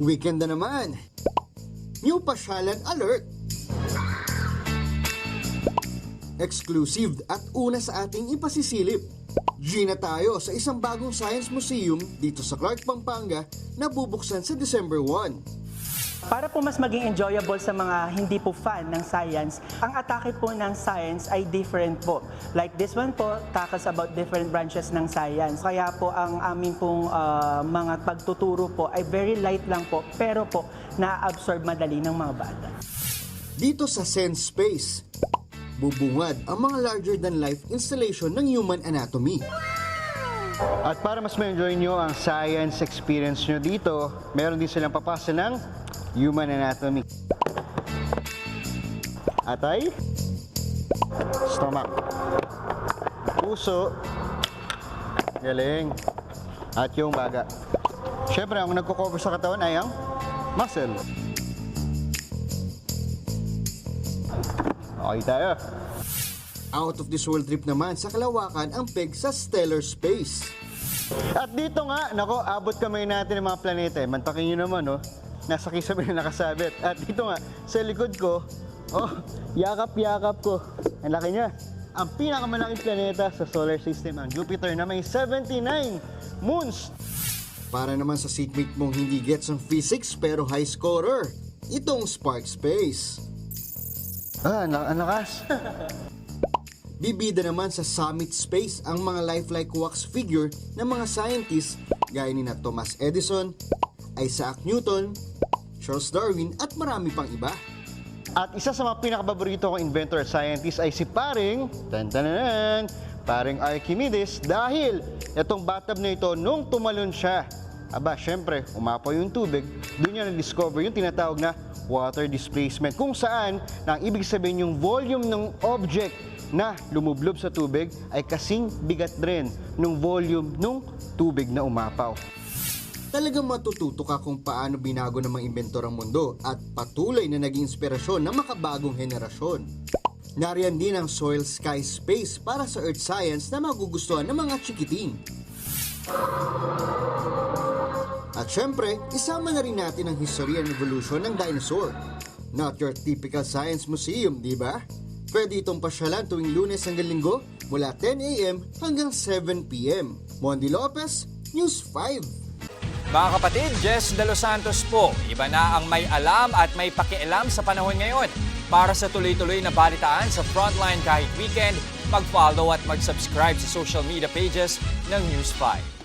Weekend na naman. New pasyalan alert. Exclusive at una sa ating ipasisilip. Gina tayo sa isang bagong science museum dito sa Clark, Pampanga na bubuksan sa December 1. Para po mas maging enjoyable sa mga hindi po fan ng science, ang atake po ng science ay different po. Like this one po, tackles about different branches ng science. Kaya po ang aming pong mga pagtuturo po ay very light lang po, pero po na-absorb madali ng mga bata. Dito sa Sense Space, bubungad ang mga larger-than-life installation ng human anatomy. At para mas ma-enjoy nyo ang science experience nyo dito, meron din silang papasa ng human anatomy. Atay, stomach, puso, galing, at yung baga. Siyempre, ang nagko-cover sa katawan ay ang muscle. Okay tayo. Out of this world trip naman sa kalawakan ang peg sa stellar space. At dito nga, nako, abot kamay natin ng mga planeta. Mantakin nyo naman, oh. Nasa kisame na nakasabit. At dito nga, sa likod ko, oh, yakap-yakap ko. Ang laki niya. Ang pinakamalaking planeta sa solar system, ang Jupiter, na may 79 moons. Para naman sa seatmate mong hindi gets ang physics pero high scorer, itong Spark Space. Ah, ang lakas. Bibida naman sa Summit Space ang mga lifelike wax figure ng mga scientists gaya ni na Thomas Edison, Isaac Newton, Charles Darwin at marami pang iba. At isa sa mga pinakapaborito kong inventor at scientist ay si paring Archimedes, dahil itong bathtub na ito, nung tumalon siya, aba, syempre, umapaw yung tubig, doon niya na-discover yung tinatawag na water displacement, kung saan na ang ibig sabihin yung volume ng object na lumublob sa tubig ay kasing bigat rin ng volume ng tubig na umapaw. Talagang matututo ka kung paano binago ng mga inventor ang mundo at patuloy na naging inspirasyon ng makabagong henerasyon. Nariyan din ang Soil Sky Space para sa Earth Science na magugustuhan ng mga chikiting. At syempre, isama na rin natin ang history and evolution ng dinosaur. Not your typical science museum, di ba? Pwede itong pasyalan tuwing Lunes hanggang Linggo mula 10 a.m. hanggang 7 p.m. Mondi Lopez, News 5. Mga kapatid, Jess De Los Santos po. Iba na ang may alam at may pakialam sa panahon ngayon. Para sa tuloy-tuloy na balitaan sa Frontline kahit weekend, mag-follow at mag-subscribe sa social media pages ng News 5.